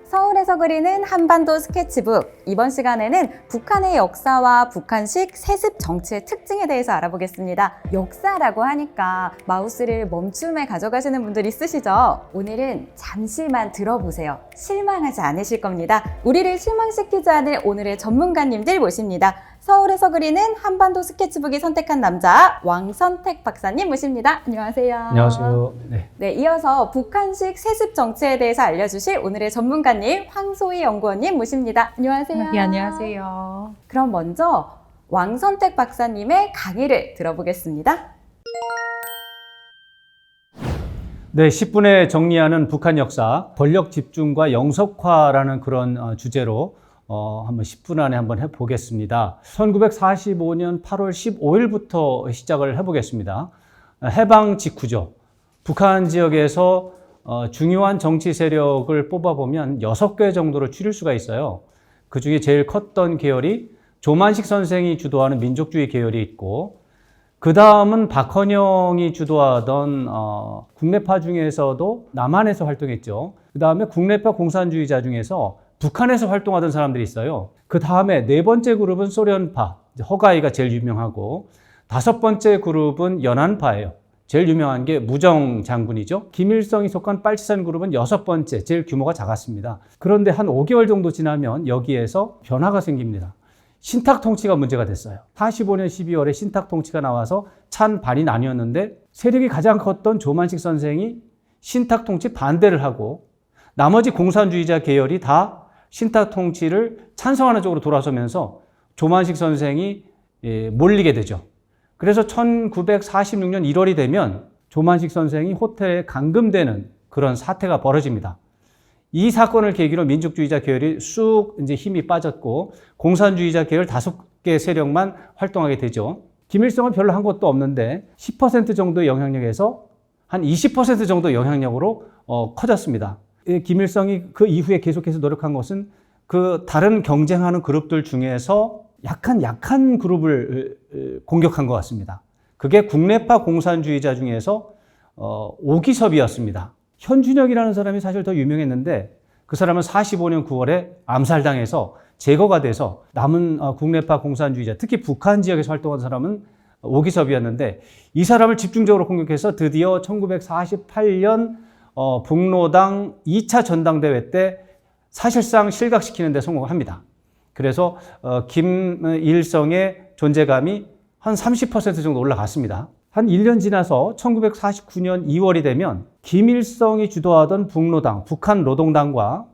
서울에서 그리는 한반도 스케치북. 이번 시간에는 북한의 역사와 북한식 세습 정치의 특징에 대해서 알아보겠습니다. 역사라고 하니까 마우스를 멈춤에 가져가시는 분들 있으시죠? 오늘은 잠시만 들어보세요. 실망하지 않으실 겁니다. 우리를 실망시키지 않을 오늘의 전문가님들 모십니다. 서울에서 그리는 한반도 스케치북이 선택한 남자 왕선택 박사님 모십니다. 안녕하세요. 안녕하세요. 네, 이어서 북한식 세습 정치에 대해서 알려주실 오늘의 전문가님 황소희 연구원님 모십니다. 안녕하세요. 네, 안녕하세요. 그럼 먼저 왕선택 박사님의 강의를 들어보겠습니다. 네, 10분에 정리하는 북한 역사, 권력 집중과 영속화라는 그런 주제로 한번 10분 안에 한번 해보겠습니다. 1945년 8월 15일부터 시작을 해보겠습니다. 해방 직후죠. 북한 지역에서 중요한 정치 세력을 뽑아보면 6개 정도로 추릴 수가 있어요. 그 중에 제일 컸던 계열이 조만식 선생이 주도하는 민족주의 계열이 있고, 그 다음은 박헌영이 주도하던 국내파 중에서도 남한에서 활동했죠. 그 다음에 국내파 공산주의자 중에서 북한에서 활동하던 사람들이 있어요. 그 다음에 네 번째 그룹은 소련파, 허가이가 제일 유명하고, 다섯 번째 그룹은 연안파예요. 제일 유명한 게 무정 장군이죠. 김일성이 속한 빨치산 그룹은 여섯 번째, 제일 규모가 작았습니다. 그런데 한 5개월 정도 지나면 여기에서 변화가 생깁니다. 신탁 통치가 문제가 됐어요. 45년 12월에 신탁 통치가 나와서 찬 반이 나뉘었는데, 세력이 가장 컸던 조만식 선생이 신탁 통치 반대를 하고, 나머지 공산주의자 계열이 다 신탁 통치를 찬성하는 쪽으로 돌아서면서 조만식 선생이 몰리게 되죠. 그래서 1946년 1월이 되면 조만식 선생이 호텔에 감금되는 그런 사태가 벌어집니다. 이 사건을 계기로 민족주의자 계열이 쑥 이제 힘이 빠졌고, 공산주의자 계열 5개 세력만 활동하게 되죠. 김일성은 별로 한 것도 없는데 10% 정도의 영향력에서 한 20% 정도 영향력으로 커졌습니다. 김일성이 그 이후에 계속해서 노력한 것은 그 다른 경쟁하는 그룹들 중에서 약한 그룹을 공격한 것 같습니다. 그게 국내파 공산주의자 중에서 오기섭이었습니다. 현준혁이라는 사람이 사실 더 유명했는데, 그 사람은 45년 9월에 암살당해서 제거가 돼서 남은 국내파 공산주의자, 특히 북한 지역에서 활동한 사람은 오기섭이었는데, 이 사람을 집중적으로 공격해서 드디어 1948년 북로당 2차 전당대회 때 사실상 실각시키는 데 성공합니다. 그래서 김일성의 존재감이 한 30% 정도 올라갔습니다. 한 1년 지나서 1949년 2월이 되면 김일성이 주도하던 북로당, 북한 노동당과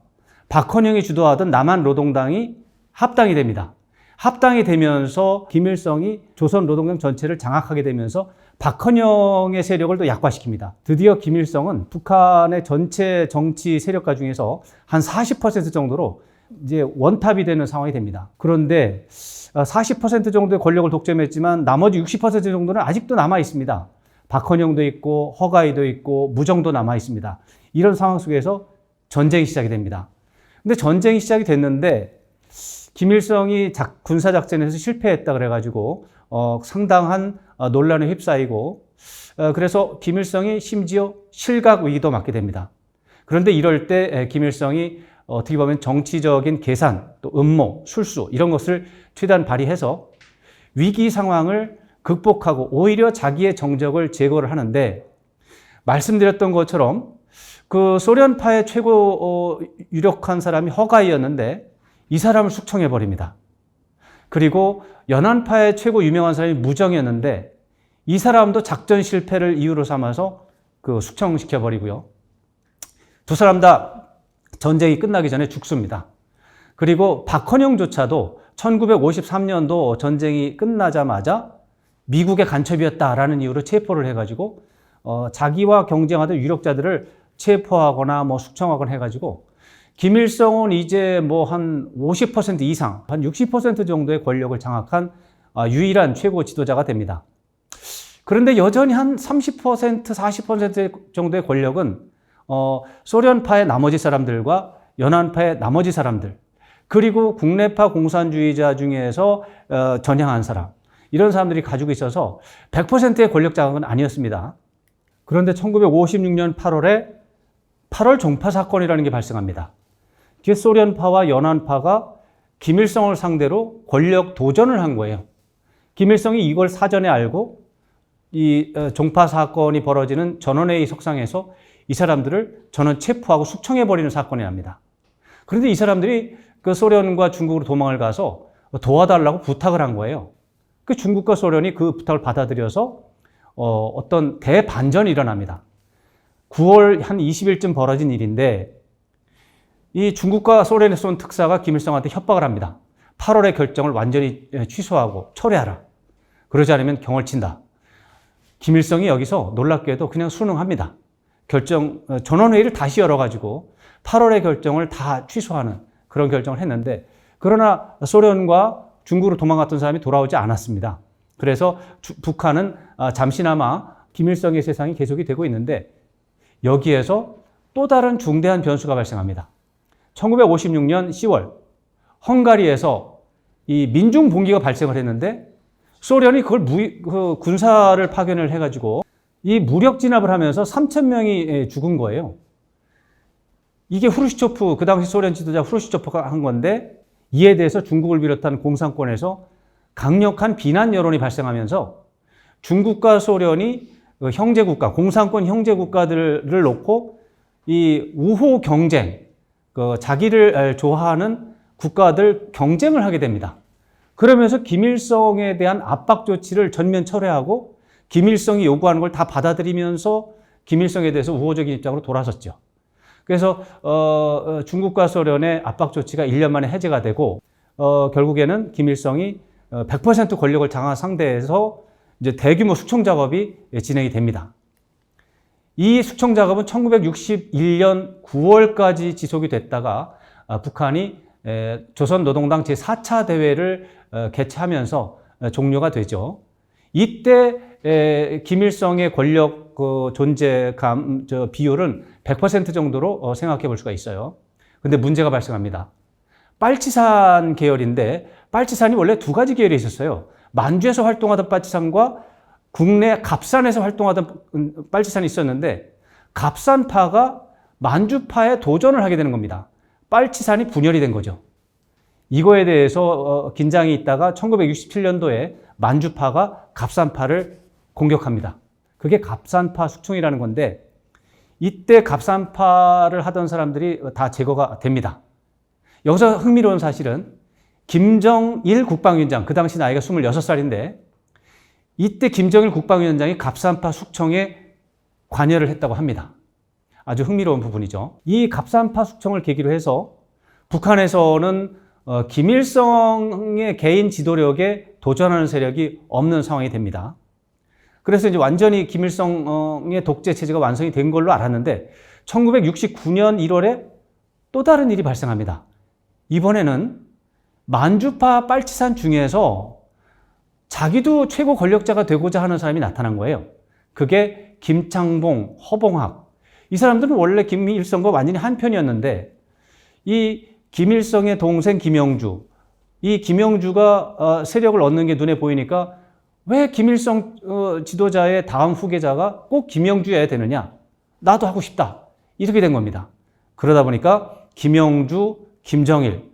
박헌영이 주도하던 남한 노동당이 합당이 됩니다. 합당이 되면서 김일성이 조선 노동당 전체를 장악하게 되면서 박헌영의 세력을 또 약화시킵니다. 드디어 김일성은 북한의 전체 정치 세력가 중에서 한 40% 정도로 이제 원탑이 되는 상황이 됩니다. 그런데 40% 정도의 권력을 독점했지만 나머지 60% 정도는 아직도 남아 있습니다. 박헌영도 있고 허가이도 있고 무정도 남아 있습니다. 이런 상황 속에서 전쟁이 시작이 됩니다. 근데 전쟁이 시작이 됐는데 김일성이 군사작전에서 실패했다 그래가지고 상당한 논란에 휩싸이고, 그래서 김일성이 심지어 실각 위기도 맞게 됩니다. 그런데 이럴 때 김일성이 어떻게 보면 정치적인 계산, 또 음모, 술수 이런 것을 최대한 발휘해서 위기 상황을 극복하고 오히려 자기의 정적을 제거를 하는데, 말씀드렸던 것처럼 그 소련파의 최고 유력한 사람이 허가이였는데 이 사람을 숙청해 버립니다. 그리고 연안파의 최고 유명한 사람이 무정이었는데 이 사람도 작전 실패를 이유로 삼아서 그 숙청시켜 버리고요. 두 사람 다 전쟁이 끝나기 전에 죽습니다. 그리고 박헌영조차도 1953년도 전쟁이 끝나자마자 미국의 간첩이었다라는 이유로 체포를 해가지고 자기와 경쟁하던 유력자들을 체포하거나 숙청하거나 해가지고 김일성은 이제 한 50% 이상, 한 60% 정도의 권력을 장악한 유일한 최고 지도자가 됩니다. 그런데 여전히 한 30%, 40% 정도의 권력은 소련파의 나머지 사람들과 연안파의 나머지 사람들, 그리고 국내파 공산주의자 중에서 전향한 사람, 이런 사람들이 가지고 있어서 100%의 권력 장악은 아니었습니다. 그런데 1956년 8월에 8월 종파 사건이라는 게 발생합니다. 뒤에 소련파와 연안파가 김일성을 상대로 권력 도전을 한 거예요. 김일성이 이걸 사전에 알고 이 종파 사건이 벌어지는 전원회의 석상에서 이 사람들을 전원 체포하고 숙청해버리는 사건이 납니다. 그런데 이 사람들이 그 소련과 중국으로 도망을 가서 도와달라고 부탁을 한 거예요. 그 중국과 소련이 그 부탁을 받아들여서 어떤 대반전이 일어납니다. 9월 한 20일쯤 벌어진 일인데 이 중국과 소련에서 온 특사가 김일성한테 협박을 합니다. 8월의 결정을 완전히 취소하고 철회하라. 그러지 않으면 경을 친다. 김일성이 여기서 놀랍게도 그냥 순응합니다. 전원회의를 다시 열어가지고 8월의 결정을 다 취소하는 그런 결정을 했는데, 그러나 소련과 중국으로 도망갔던 사람이 돌아오지 않았습니다. 그래서 북한은 잠시나마 김일성의 세상이 계속이 되고 있는데, 여기에서 또 다른 중대한 변수가 발생합니다. 1956년 10월 헝가리에서 이 민중 봉기가 발생을 했는데, 소련이 그걸 군사를 파견을 해가지고 이 무력 진압을 하면서 3,000명이 죽은 거예요. 이게 후르시초프, 그 당시 소련 지도자 후르시초프가 한 건데, 이에 대해서 중국을 비롯한 공산권에서 강력한 비난 여론이 발생하면서 중국과 소련이 형제국가, 공산권 형제국가들을 놓고 이 우호 경쟁, 자기를 좋아하는 국가들 경쟁을 하게 됩니다. 그러면서 김일성에 대한 압박 조치를 전면 철회하고 김일성이 요구하는 걸 다 받아들이면서 김일성에 대해서 우호적인 입장으로 돌아섰죠. 그래서 중국과 소련의 압박 조치가 1년 만에 해제가 되고 결국에는 김일성이 100% 권력을 장악한 상태에서 이제 대규모 숙청 작업이 진행이 됩니다. 이 숙청 작업은 1961년 9월까지 지속이 됐다가 북한이 조선노동당 제4차 대회를 개최하면서 종료가 되죠. 이때 김일성의 권력 존재감 비율은 100% 정도로 생각해 볼 수가 있어요. 근데 문제가 발생합니다. 빨치산 계열인데, 빨치산이 원래 두 가지 계열이 있었어요. 만주에서 활동하던 빨치산과 국내 갑산에서 활동하던 빨치산이 있었는데, 갑산파가 만주파에 도전을 하게 되는 겁니다. 빨치산이 분열이 된 거죠. 이거에 대해서 긴장이 있다가 1967년도에 만주파가 갑산파를 공격합니다. 그게 갑산파 숙청이라는 건데, 이때 갑산파를 하던 사람들이 다 제거가 됩니다. 여기서 흥미로운 사실은 김정일 국방위원장, 그 당시 나이가 26살인데 이때 김정일 국방위원장이 갑산파 숙청에 관여를 했다고 합니다. 아주 흥미로운 부분이죠. 이 갑산파 숙청을 계기로 해서 북한에서는 김일성의 개인 지도력에 도전하는 세력이 없는 상황이 됩니다. 그래서 이제 완전히 김일성의 독재 체제가 완성이 된 걸로 알았는데 1969년 1월에 또 다른 일이 발생합니다. 이번에는 만주파 빨치산 중에서 자기도 최고 권력자가 되고자 하는 사람이 나타난 거예요. 그게 김창봉, 허봉학. 이 사람들은 원래 김일성과 완전히 한편이었는데 이 김일성의 동생 김영주, 이 김영주가 세력을 얻는 게 눈에 보이니까 왜 김일성 지도자의 다음 후계자가 꼭 김영주여야 되느냐? 나도 하고 싶다. 이렇게 된 겁니다. 그러다 보니까 김영주, 김정일,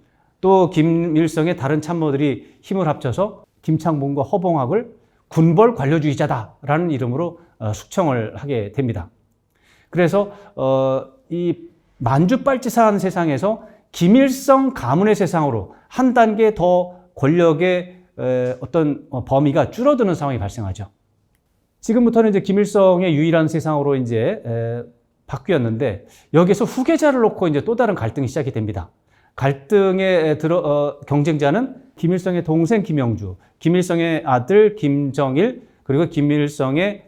또 김일성의 다른 참모들이 힘을 합쳐서 김창봉과 허봉학을 군벌 관료주의자다라는 이름으로 숙청을 하게 됩니다. 그래서 이 만주빨치산 세상에서 김일성 가문의 세상으로 한 단계 더 권력의 어떤 범위가 줄어드는 상황이 발생하죠. 지금부터는 이제 김일성의 유일한 세상으로 이제 바뀌었는데 여기서 후계자를 놓고 이제 또 다른 갈등이 시작이 됩니다. 갈등의 경쟁자는 김일성의 동생 김영주, 김일성의 아들 김정일, 그리고 김일성의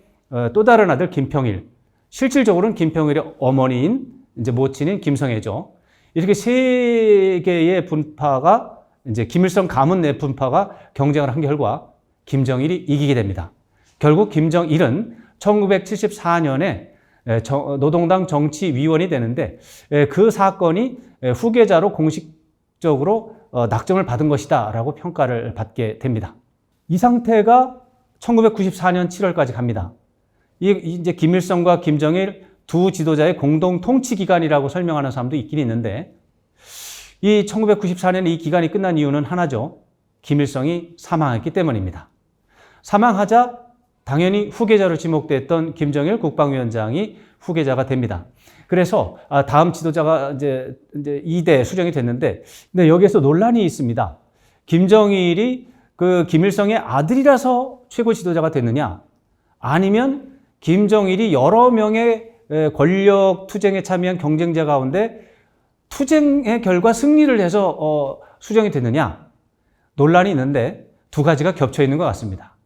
또 다른 아들 김평일. 실질적으로는 김평일의 어머니인 이제 모친인 김성애죠. 이렇게 세 개의 분파가 이제 김일성 가문 내 분파가 경쟁을 한 결과 김정일이 이기게 됩니다. 결국 김정일은 1974년에 노동당 정치위원이 되는데 그 사건이 후계자로 공식적으로 낙점을 받은 것이다 라고 평가를 받게 됩니다. 이 상태가 1994년 7월까지 갑니다. 이제 김일성과 김정일 두 지도자의 공동 통치 기간이라고 설명하는 사람도 있긴 있는데 이 1994년 이 기간이 끝난 이유는 하나죠. 김일성이 사망했기 때문입니다. 사망하자 당연히 후계자로 지목됐던 김정일 국방위원장이 후계자가 됩니다. 그래서 다음 지도자가 이제 2대 수령이 됐는데, 근데 여기에서 논란이 있습니다. 김정일이 그 김일성의 아들이라서 최고 지도자가 됐느냐, 아니면 김정일이 여러 명의 권력 투쟁에 참여한 경쟁자 가운데 투쟁의 결과 승리를 해서 수령이 됐느냐, 논란이 있는데 두 가지가 겹쳐 있는 것 같습니다.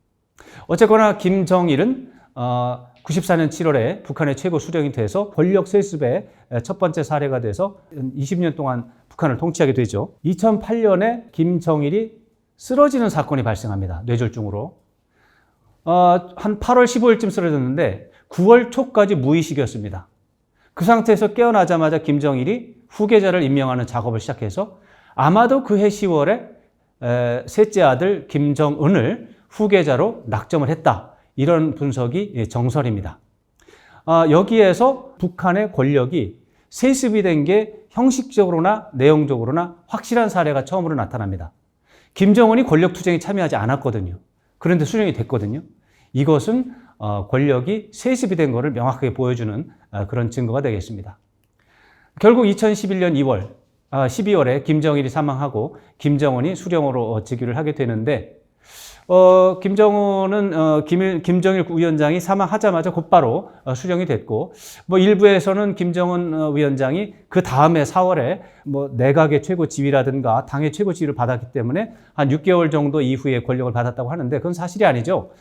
어쨌거나 김정일은 94년 7월에 북한의 최고 수령이 돼서 권력 세습의 첫 번째 사례가 돼서 20년 동안 북한을 통치하게 되죠. 2008년에 김정일이 쓰러지는 사건이 발생합니다. 뇌졸중으로. 한 8월 15일쯤 쓰러졌는데 9월 초까지 무의식이었습니다. 그 상태에서 깨어나자마자 김정일이 후계자를 임명하는 작업을 시작해서 아마도 그해 10월에 셋째 아들 김정은을 후계자로 낙점을 했다. 이런 분석이 정설입니다. 여기에서 북한의 권력이 세습이 된 게 형식적으로나 내용적으로나 확실한 사례가 처음으로 나타납니다. 김정은이 권력 투쟁에 참여하지 않았거든요. 그런데 수령이 됐거든요. 이것은 권력이 세습이 된 것을 명확하게 보여주는 그런 증거가 되겠습니다. 결국 2011년 12월에 김정일이 사망하고 김정은이 수령으로 즉위를 하게 되는데, 김정은은 김정일 위원장이 사망하자마자 곧바로 수령이 됐고, 일부에서는 김정은 위원장이 그 다음에 4월에 내각의 최고 지위라든가 당의 최고 지위를 받았기 때문에 한 6개월 정도 이후에 권력을 받았다고 하는데 그건 사실이 아니죠.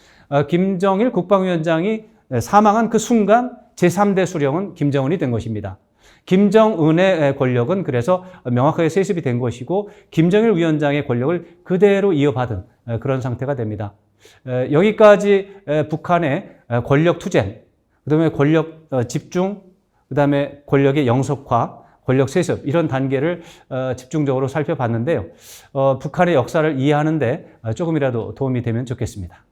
김정일 국방위원장이 사망한 그 순간 제3대 수령은 김정은이 된 것입니다. 김정은의 권력은 그래서 명확하게 세습이 된 것이고 김정일 위원장의 권력을 그대로 이어받은 그런 상태가 됩니다. 여기까지 북한의 권력 투쟁, 그다음에 권력 집중, 그다음에 권력의 영속화, 권력 세습 이런 단계를 집중적으로 살펴봤는데요. 북한의 역사를 이해하는 데 조금이라도 도움이 되면 좋겠습니다.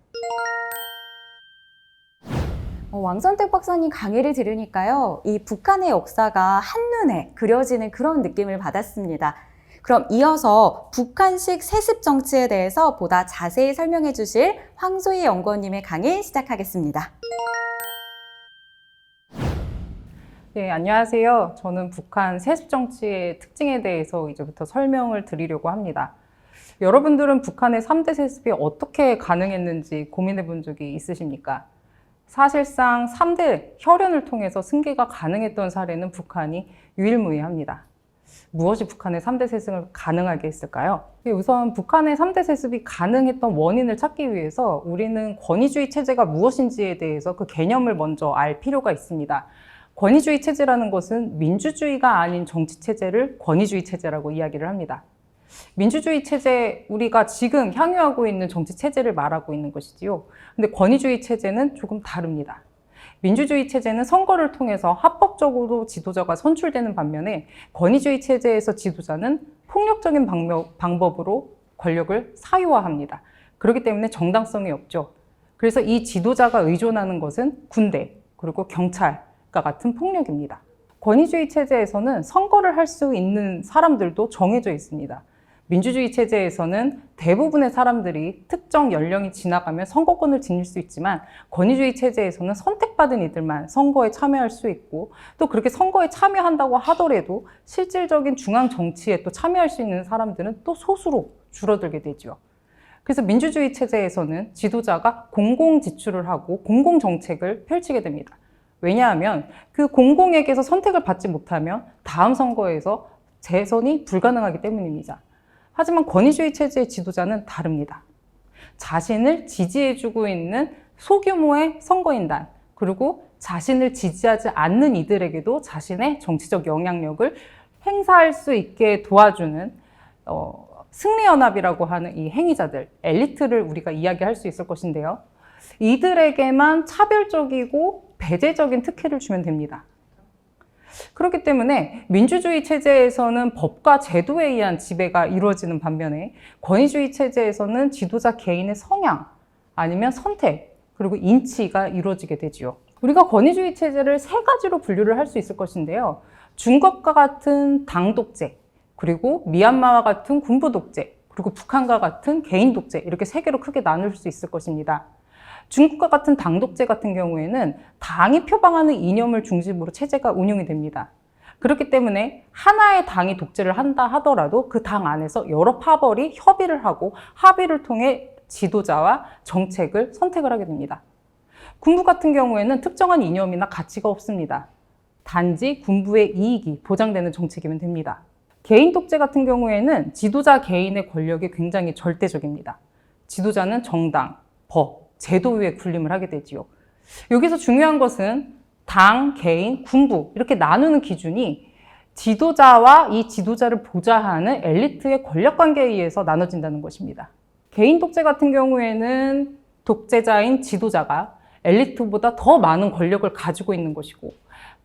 왕선택 박사님 강의를 들으니까요, 이 북한의 역사가 한눈에 그려지는 그런 느낌을 받았습니다. 그럼 이어서 북한식 세습 정치에 대해서 보다 자세히 설명해 주실 황소희 연구원님의 강의 시작하겠습니다. 네, 안녕하세요. 저는 북한 세습 정치의 특징에 대해서 이제부터 설명을 드리려고 합니다. 여러분들은 북한의 3대 세습이 어떻게 가능했는지 고민해 본 적이 있으십니까? 사실상 3대 혈연을 통해서 승계가 가능했던 사례는 북한이 유일무이합니다. 무엇이 북한의 3대 세습을 가능하게 했을까요? 우선 북한의 3대 세습이 가능했던 원인을 찾기 위해서 우리는 권위주의 체제가 무엇인지에 대해서 그 개념을 먼저 알 필요가 있습니다. 권위주의 체제라는 것은 민주주의가 아닌 정치 체제를 권위주의 체제라고 이야기를 합니다. 민주주의 체제, 우리가 지금 향유하고 있는 정치 체제를 말하고 있는 것이지요. 근데 권위주의 체제는 조금 다릅니다. 민주주의 체제는 선거를 통해서 합법적으로 지도자가 선출되는 반면에 권위주의 체제에서 지도자는 폭력적인 방법으로 권력을 사유화합니다. 그렇기 때문에 정당성이 없죠. 그래서 이 지도자가 의존하는 것은 군대, 그리고 경찰과 같은 폭력입니다. 권위주의 체제에서는 선거를 할 수 있는 사람들도 정해져 있습니다. 민주주의 체제에서는 대부분의 사람들이 특정 연령이 지나가면 선거권을 지닐 수 있지만 권위주의 체제에서는 선택받은 이들만 선거에 참여할 수 있고, 또 그렇게 선거에 참여한다고 하더라도 실질적인 중앙 정치에 또 참여할 수 있는 사람들은 또 소수로 줄어들게 되죠. 그래서 민주주의 체제에서는 지도자가 공공 지출을 하고 공공 정책을 펼치게 됩니다. 왜냐하면 그 공공에게서 선택을 받지 못하면 다음 선거에서 재선이 불가능하기 때문입니다. 하지만 권위주의 체제의 지도자는 다릅니다. 자신을 지지해주고 있는 소규모의 선거인단, 그리고 자신을 지지하지 않는 이들에게도 자신의 정치적 영향력을 행사할 수 있게 도와주는 승리연합이라고 하는 이 행위자들, 엘리트를 우리가 이야기할 수 있을 것인데요. 이들에게만 차별적이고 배제적인 특혜를 주면 됩니다. 그렇기 때문에 민주주의 체제에서는 법과 제도에 의한 지배가 이루어지는 반면에 권위주의 체제에서는 지도자 개인의 성향, 아니면 선택, 그리고 인치가 이루어지게 되지요. 우리가 권위주의 체제를 세 가지로 분류를 할 수 있을 것인데요. 중국과 같은 당독제, 그리고 미얀마와 같은 군부 독재, 그리고 북한과 같은 개인 독재, 이렇게 세 개로 크게 나눌 수 있을 것입니다. 중국과 같은 당 독재 같은 경우에는 당이 표방하는 이념을 중심으로 체제가 운영이 됩니다. 그렇기 때문에 하나의 당이 독재를 한다 하더라도 그 당 안에서 여러 파벌이 협의를 하고 합의를 통해 지도자와 정책을 선택을 하게 됩니다. 군부 같은 경우에는 특정한 이념이나 가치가 없습니다. 단지 군부의 이익이 보장되는 정책이면 됩니다. 개인 독재 같은 경우에는 지도자 개인의 권력이 굉장히 절대적입니다. 지도자는 정당, 법, 제도 위에 군림을 하게 되지요. 여기서 중요한 것은 당, 개인, 군부 이렇게 나누는 기준이 지도자와 이 지도자를 보좌하는 엘리트의 권력관계에 의해서 나눠진다는 것입니다. 개인 독재 같은 경우에는 독재자인 지도자가 엘리트보다 더 많은 권력을 가지고 있는 것이고,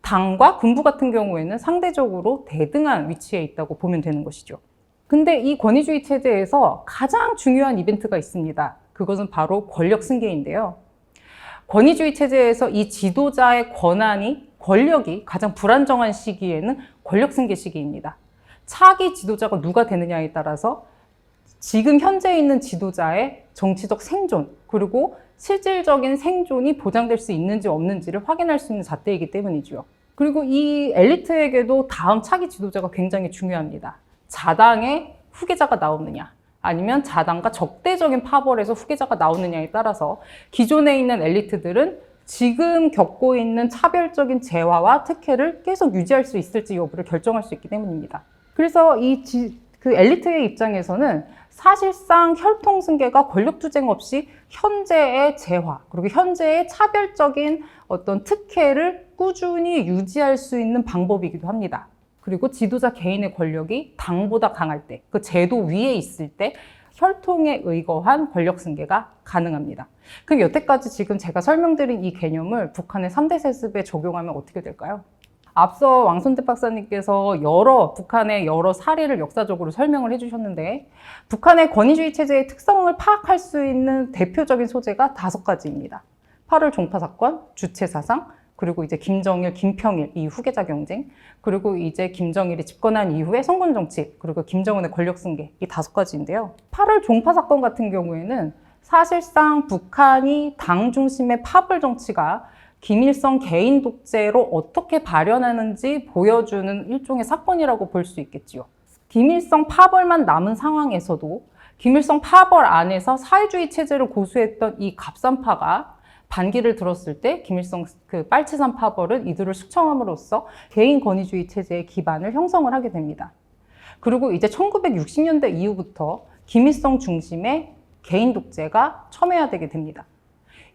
당과 군부 같은 경우에는 상대적으로 대등한 위치에 있다고 보면 되는 것이죠. 근데 이 권위주의 체제에서 가장 중요한 이벤트가 있습니다. 그것은 바로 권력 승계인데요. 권위주의 체제에서 이 지도자의 권력이 가장 불안정한 시기에는 권력 승계 시기입니다. 차기 지도자가 누가 되느냐에 따라서 지금 현재 있는 지도자의 정치적 생존, 그리고 실질적인 생존이 보장될 수 있는지 없는지를 확인할 수 있는 잣대이기 때문이죠. 그리고 이 엘리트에게도 다음 차기 지도자가 굉장히 중요합니다. 자당의 후계자가 나오느냐, 아니면 자당과 적대적인 파벌에서 후계자가 나오느냐에 따라서 기존에 있는 엘리트들은 지금 겪고 있는 차별적인 재화와 특혜를 계속 유지할 수 있을지 여부를 결정할 수 있기 때문입니다. 그래서 그 엘리트의 입장에서는 사실상 혈통승계가 권력투쟁 없이 현재의 재화, 그리고 현재의 차별적인 어떤 특혜를 꾸준히 유지할 수 있는 방법이기도 합니다. 그리고 지도자 개인의 권력이 당보다 강할 때, 그 제도 위에 있을 때 혈통에 의거한 권력 승계가 가능합니다. 그럼 여태까지 지금 제가 설명드린 이 개념을 북한의 3대 세습에 적용하면 어떻게 될까요? 앞서 왕손태 박사님께서 북한의 여러 사례를 역사적으로 설명을 해주셨는데, 북한의 권위주의 체제의 특성을 파악할 수 있는 대표적인 소재가 5가지입니다. 8월 종파 사건, 주체 사상, 그리고 이제 김정일, 김평일 이 후계자 경쟁, 그리고 이제 김정일이 집권한 이후에 성군 정치, 그리고 김정은의 권력 승계, 이 5가지인데요. 8월 종파 사건 같은 경우에는 사실상 북한이 당 중심의 파벌 정치가 김일성 개인 독재로 어떻게 발현하는지 보여주는 일종의 사건이라고 볼 수 있겠지요. 김일성 파벌만 남은 상황에서도 김일성 파벌 안에서 사회주의 체제를 고수했던 이 갑산파가 반기를 들었을 때 김일성 빨치산 파벌은 이들을 숙청함으로써 개인 권위주의 체제의 기반을 형성을 하게 됩니다. 그리고 이제 1960년대 이후부터 김일성 중심의 개인 독재가 첨예화되게 됩니다.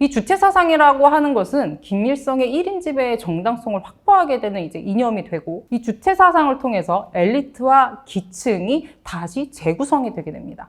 이 주체사상이라고 하는 것은 김일성의 1인 지배의 정당성을 확보하게 되는 이제 이념이 되고, 이 주체사상을 통해서 엘리트와 기층이 다시 재구성이 되게 됩니다.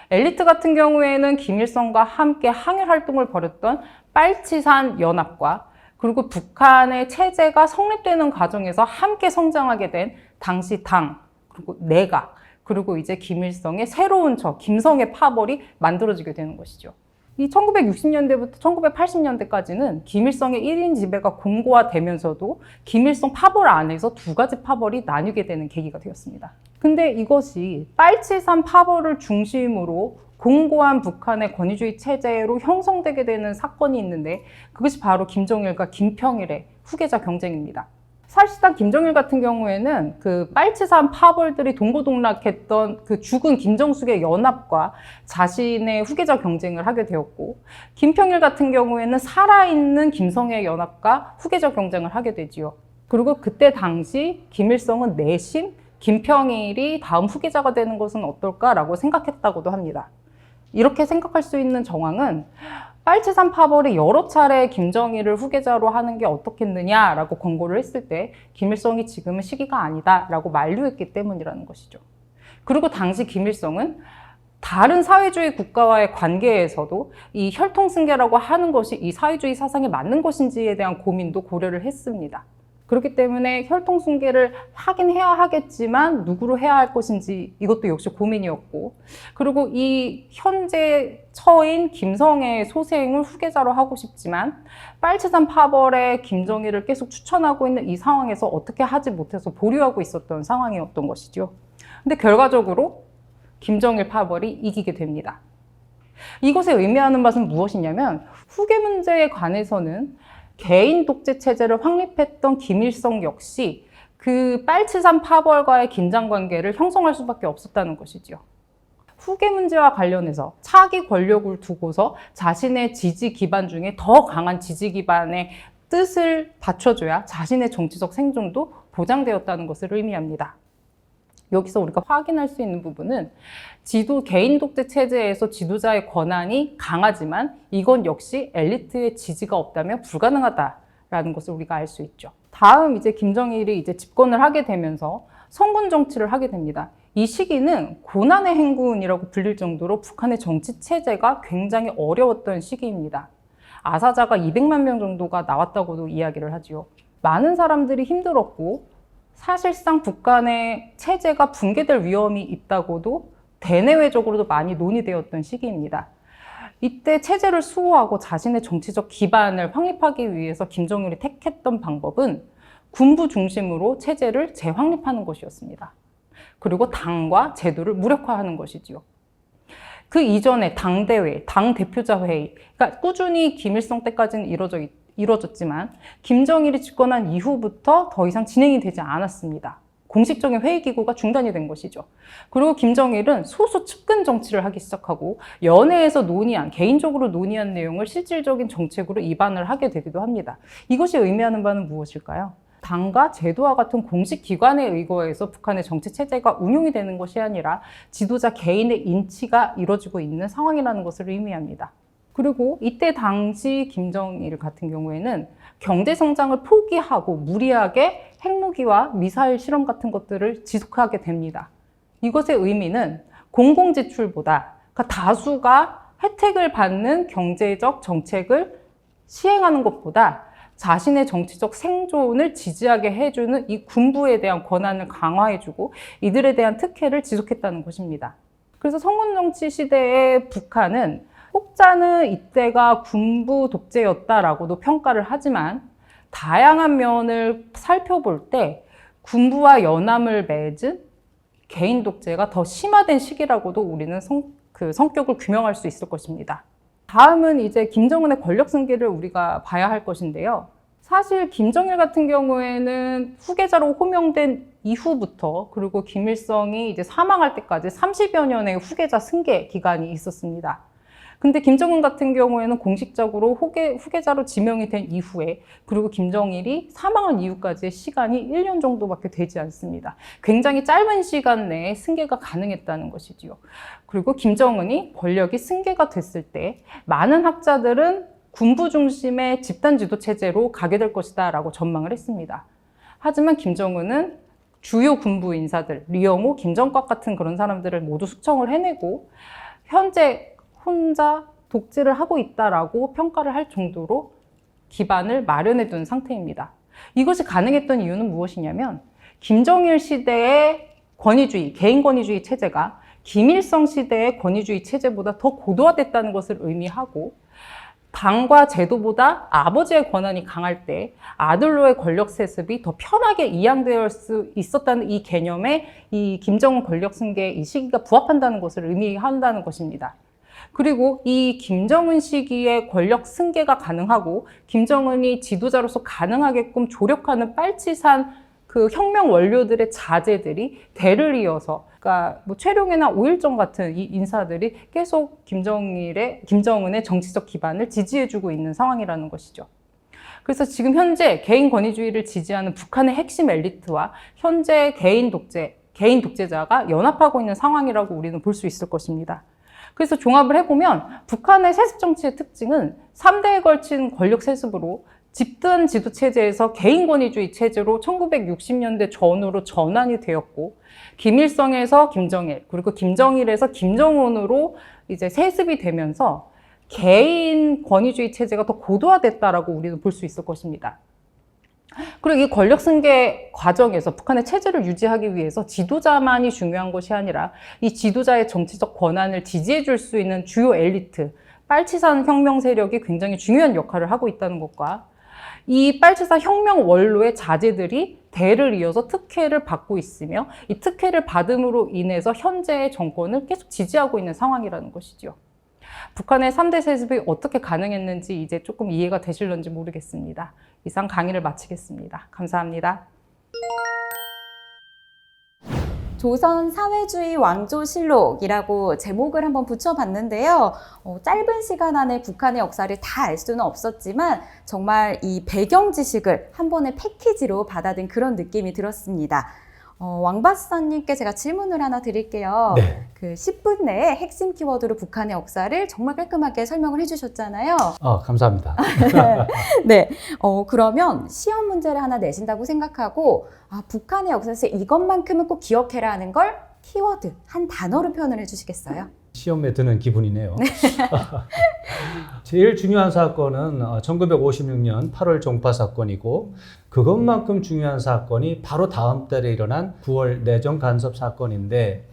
엘리트 같은 경우에는 김일성과 함께 항일 활동을 벌였던 빨치산 연합과, 그리고 북한의 체제가 성립되는 과정에서 함께 성장하게 된 당시 당, 그리고 내각, 그리고 이제 김일성의 새로운 김성의 파벌이 만들어지게 되는 것이죠. 이 1960년대부터 1980년대까지는 김일성의 1인 지배가 공고화되면서도 김일성 파벌 안에서 2가지 파벌이 나뉘게 되는 계기가 되었습니다. 근데 이것이 빨치산 파벌을 중심으로 공고한 북한의 권위주의 체제로 형성되게 되는 사건이 있는데, 그것이 바로 김정일과 김평일의 후계자 경쟁입니다. 사실상 김정일 같은 경우에는 그 빨치산 파벌들이 동고동락했던 그 죽은 김정숙의 연합과 자신의 후계자 경쟁을 하게 되었고, 김평일 같은 경우에는 살아있는 김성의 연합과 후계자 경쟁을 하게 되지요. 그리고 그때 당시 김일성은 내심 김평일이 다음 후계자가 되는 것은 어떨까라고 생각했다고도 합니다. 이렇게 생각할 수 있는 정황은 빨치산 파벌이 여러 차례 김정일을 후계자로 하는 게 어떻겠느냐라고 권고를 했을 때 김일성이 지금은 시기가 아니다라고 만류했기 때문이라는 것이죠. 그리고 당시 김일성은 다른 사회주의 국가와의 관계에서도 이 혈통승계라고 하는 것이 이 사회주의 사상에 맞는 것인지에 대한 고민도 고려를 했습니다. 그렇기 때문에 혈통승계를 하긴 해야 하겠지만 누구로 해야 할 것인지 이것도 역시 고민이었고, 그리고 이 현재 처인 김성의 소생을 후계자로 하고 싶지만 빨치산 파벌에 김정일을 계속 추천하고 있는 이 상황에서 어떻게 하지 못해서 보류하고 있었던 상황이었던 것이죠. 근데 결과적으로 김정일 파벌이 이기게 됩니다. 이것에 의미하는 바는 무엇이냐면 후계 문제에 관해서는 개인 독재 체제를 확립했던 김일성 역시 그 빨치산 파벌과의 긴장 관계를 형성할 수밖에 없었다는 것이지요. 후계 문제와 관련해서 차기 권력을 두고서 자신의 지지 기반 중에 더 강한 지지 기반의 뜻을 받쳐줘야 자신의 정치적 생존도 보장되었다는 것을 의미합니다. 여기서 우리가 확인할 수 있는 부분은 개인 독재 체제에서 지도자의 권한이 강하지만 이건 역시 엘리트의 지지가 없다면 불가능하다라는 것을 우리가 알 수 있죠. 다음 이제 김정일이 이제 집권을 하게 되면서 성군 정치를 하게 됩니다. 이 시기는 고난의 행군이라고 불릴 정도로 북한의 정치 체제가 굉장히 어려웠던 시기입니다. 아사자가 200만 명 정도가 나왔다고도 이야기를 하지요. 많은 사람들이 힘들었고 사실상 북한의 체제가 붕괴될 위험이 있다고도 대내외적으로도 많이 논의되었던 시기입니다. 이때 체제를 수호하고 자신의 정치적 기반을 확립하기 위해서 김정일이 택했던 방법은 군부 중심으로 체제를 재확립하는 것이었습니다. 그리고 당과 제도를 무력화하는 것이지요. 그 이전에 당대회, 당대표자 회의, 그러니까 꾸준히 김일성 때까지는 이루어졌지만 김정일이 집권한 이후부터 더 이상 진행이 되지 않았습니다. 공식적인 회의기구가 중단이 된 것이죠. 그리고 김정일은 소수 측근 정치를 하기 시작하고 연회에서 개인적으로 논의한 내용을 실질적인 정책으로 입안을 하게 되기도 합니다. 이것이 의미하는 바는 무엇일까요? 당과 제도와 같은 공식 기관에 의거해서 북한의 정치 체제가 운용이 되는 것이 아니라 지도자 개인의 인치가 이루어지고 있는 상황이라는 것을 의미합니다. 그리고 이때 당시 김정일 같은 경우에는 경제 성장을 포기하고 무리하게 핵무기와 미사일 실험 같은 것들을 지속하게 됩니다. 이것의 의미는 공공지출보다 그러니까 다수가 혜택을 받는 경제적 정책을 시행하는 것보다 자신의 정치적 생존을 지지하게 해주는 이 군부에 대한 권한을 강화해주고 이들에 대한 특혜를 지속했다는 것입니다. 그래서 성군정치 시대의 북한은 혹자는 이때가 군부 독재였다라고도 평가를 하지만 다양한 면을 살펴볼 때 군부와 연함을 맺은 개인 독재가 더 심화된 시기라고도 우리는 성격을 규명할 수 있을 것입니다. 다음은 이제 김정은의 권력 승계를 우리가 봐야 할 것인데요. 사실 김정일 같은 경우에는 후계자로 호명된 이후부터 그리고 김일성이 이제 사망할 때까지 30여 년의 후계자 승계 기간이 있었습니다. 근데 김정은 같은 경우에는 공식적으로 후계자로 지명이 된 이후에 그리고 김정일이 사망한 이후까지의 시간이 1년 정도밖에 되지 않습니다. 굉장히 짧은 시간 내에 승계가 가능했다는 것이지요. 그리고 김정은이 권력이 승계가 됐을 때 많은 학자들은 군부 중심의 집단 지도 체제로 가게 될 것이다 라고 전망을 했습니다. 하지만 김정은은 주요 군부 인사들, 리영호, 김정각 같은 그런 사람들을 모두 숙청을 해내고 현재 혼자 독재를 하고 있다라고 평가를 할 정도로 기반을 마련해 둔 상태입니다. 이것이 가능했던 이유는 무엇이냐면 김정일 시대의 권위주의, 개인 권위주의 체제가 김일성 시대의 권위주의 체제보다 더 고도화됐다는 것을 의미하고 당과 제도보다 아버지의 권한이 강할 때 아들로의 권력 세습이 더 편하게 이양될 수 있었다는 이 개념에 이 김정은 권력 승계의 이 시기가 부합한다는 것을 의미한다는 것입니다. 그리고 이 김정은 시기에 권력 승계가 가능하고 김정은이 지도자로서 가능하게끔 조력하는 빨치산 그 혁명 원료들의 자제들이 대를 이어서 그러니까 뭐 최룡해나 오일정 같은 이 인사들이 계속 김정은의 정치적 기반을 지지해주고 있는 상황이라는 것이죠. 그래서 지금 현재 개인 권위주의를 지지하는 북한의 핵심 엘리트와 현재 개인 독재자가 연합하고 있는 상황이라고 우리는 볼 수 있을 것입니다. 그래서 종합을 해보면 북한의 세습 정치의 특징은 3대에 걸친 권력 세습으로 집단 지도 체제에서 개인 권위주의 체제로 1960년대 전후로 전환이 되었고 김일성에서 김정일 그리고 김정일에서 김정은으로 이제 세습이 되면서 개인 권위주의 체제가 더 고도화됐다라고 우리는 볼 수 있을 것입니다. 그리고 이 권력 승계 과정에서 북한의 체제를 유지하기 위해서 지도자만이 중요한 것이 아니라 이 지도자의 정치적 권한을 지지해 줄 수 있는 주요 엘리트, 빨치산 혁명 세력이 굉장히 중요한 역할을 하고 있다는 것과 이 빨치산 혁명 원로의 자제들이 대를 이어서 특혜를 받고 있으며 이 특혜를 받음으로 인해서 현재의 정권을 계속 지지하고 있는 상황이라는 것이죠. 북한의 3대 세습이 어떻게 가능했는지 이제 조금 이해가 되실런지 모르겠습니다. 이상 강의를 마치겠습니다. 감사합니다. 조선 사회주의 왕조실록이라고 제목을 한번 붙여봤는데요. 짧은 시간 안에 북한의 역사를 다 알 수는 없었지만 정말 이 배경 지식을 한 번의 패키지로 받아든 그런 느낌이 들었습니다. 왕 박사님께 제가 질문을 하나 드릴게요. 네. 그 10분 내에 핵심 키워드로 북한의 역사를 정말 깔끔하게 설명을 해주셨잖아요. 감사합니다. 네. 그러면 시험 문제를 하나 내신다고 생각하고, 북한의 역사에서 이것만큼은 꼭 기억해라 하는 걸 키워드, 한 단어로 표현을 해주시겠어요? 시험에 드는 기분이네요. 제일 중요한 사건은 1956년 8월 종파 사건이고, 그것만큼 중요한 사건이 바로 다음 달에 일어난 9월 내정 간섭 사건인데,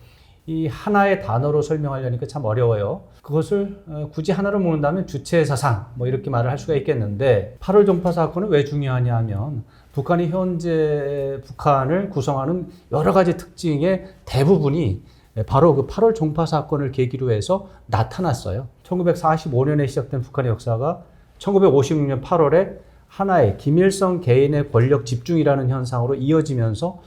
이 하나의 단어로 설명하려니까 참 어려워요. 그것을 굳이 하나로 모은다면 주체사상 뭐 이렇게 말을 할 수가 있겠는데, 8월 종파 사건은 왜 중요하냐 하면 북한이 현재 북한을 구성하는 여러 가지 특징의 대부분이 바로 그 8월 종파 사건을 계기로 해서 나타났어요. 1945년에 시작된 북한의 역사가 1956년 8월에 하나의 김일성 개인의 권력 집중이라는 현상으로 이어지면서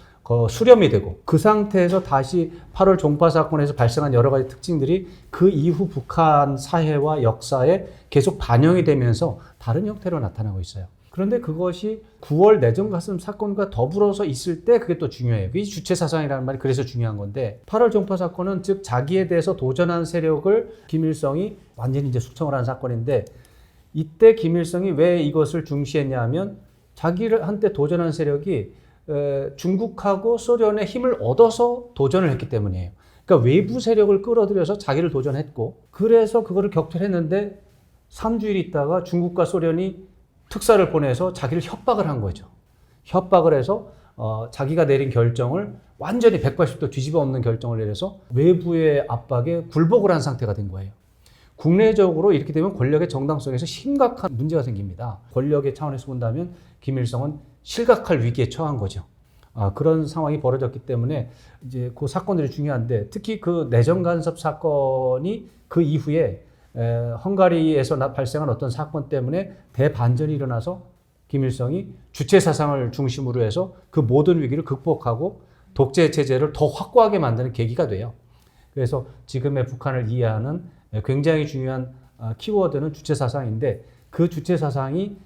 수렴이 되고, 그 상태에서 다시 8월 종파 사건에서 발생한 여러 가지 특징들이 그 이후 북한 사회와 역사에 계속 반영이 되면서 다른 형태로 나타나고 있어요. 그런데 그것이 9월 내정 가슴 사건과 더불어서 있을 때 그게 또 중요해요. 이 주체사상이라는 말이 그래서 중요한 건데, 8월 종파 사건은 즉 자기에 대해서 도전한 세력을 김일성이 완전히 이제 숙청을 한 사건인데, 이때 김일성이 왜 이것을 중시했냐 하면 자기를 한때 도전한 세력이 중국하고 소련의 힘을 얻어서 도전을 했기 때문이에요. 그러니까 외부 세력을 끌어들여서 자기를 도전했고, 그래서 그거를 격퇴했는데 3주일 있다가 중국과 소련이 특사를 보내서 자기를 협박을 한 거죠. 협박을 해서 자기가 내린 결정을 완전히 180도 뒤집어 엎는 결정을 내려서 외부의 압박에 굴복을 한 상태가 된 거예요. 국내적으로 이렇게 되면 권력의 정당성에서 심각한 문제가 생깁니다. 권력의 차원에서 본다면 김일성은 실각할 위기에 처한 거죠. 그런 상황이 벌어졌기 때문에 이제 그 사건들이 중요한데, 특히 그 내정 간섭 사건이 그 이후에 헝가리에서 발생한 어떤 사건 때문에 대반전이 일어나서 김일성이 주체 사상을 중심으로 해서 그 모든 위기를 극복하고 독재 체제를 더 확고하게 만드는 계기가 돼요. 그래서 지금의 북한을 이해하는 굉장히 중요한 키워드는 주체 사상인데, 그 주체 사상이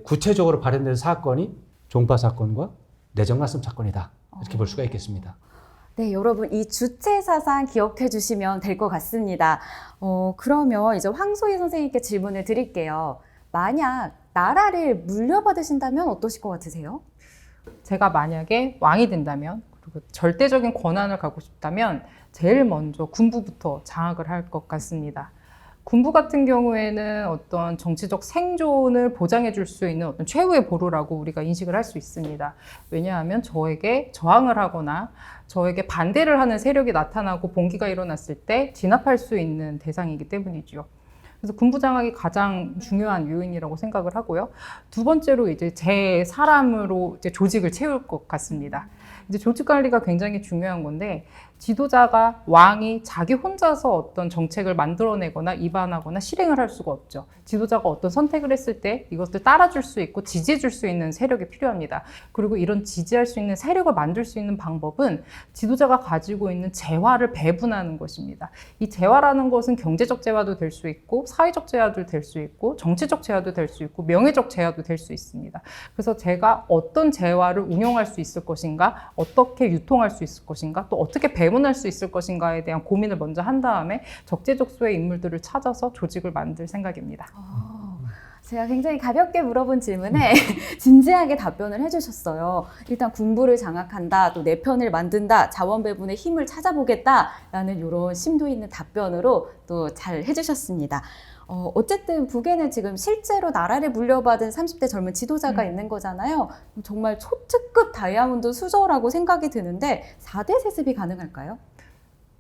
구체적으로 발현된 사건이 종파 사건과 내정 간섭 사건이다, 이렇게 볼 수가 있겠습니다. 네, 여러분 이 주체 사상 기억해 주시면 될 것 같습니다. 그러면 이제 황소희 선생님께 질문을 드릴게요. 만약 나라를 물려받으신다면 어떠실 것 같으세요? 제가 만약에 왕이 된다면, 그리고 절대적인 권한을 갖고 싶다면 제일 먼저 군부부터 장악을 할 것 같습니다. 군부 같은 경우에는 어떤 정치적 생존을 보장해 줄 수 있는 어떤 최후의 보루라고 우리가 인식을 할 수 있습니다. 왜냐하면 저에게 저항을 하거나 저에게 반대를 하는 세력이 나타나고 봉기가 일어났을 때 진압할 수 있는 대상이기 때문이죠. 그래서 군부 장악이 가장 중요한 요인이라고 생각을 하고요. 두 번째로 이제 제 사람으로 이제 조직을 채울 것 같습니다. 이제 조직 관리가 굉장히 중요한 건데, 지도자가, 왕이 자기 혼자서 어떤 정책을 만들어내거나 입안하거나 실행을 할 수가 없죠. 지도자가 어떤 선택을 했을 때 이것을 따라줄 수 있고 지지해줄 수 있는 세력이 필요합니다. 그리고 이런 지지할 수 있는 세력을 만들 수 있는 방법은 지도자가 가지고 있는 재화를 배분하는 것입니다. 이 재화라는 것은 경제적 재화도 될 수 있고, 사회적 재화도 될 수 있고, 정치적 재화도 될 수 있고, 명예적 재화도 될 수 있습니다. 그래서 제가 어떤 재화를 운용할 수 있을 것인가, 어떻게 유통할 수 있을 것인가, 또 어떻게 배분할 수 있을 것인가에 대한 고민을 먼저 한 다음에 적재적소의 인물들을 찾아서 조직을 만들 생각입니다. 제가 굉장히 가볍게 물어본 질문에 진지하게 답변을 해주셨어요. 일단 군부를 장악한다, 또 내 편을 만든다, 자원 배분의 힘을 찾아보겠다라는 이런 심도 있는 답변으로 또 잘 해주셨습니다. 어쨌든 북에는 지금 실제로 나라를 물려받은 30대 젊은 지도자가 있는 거잖아요. 정말 초특급 다이아몬드 수저라고 생각이 드는데 4대 세습이 가능할까요?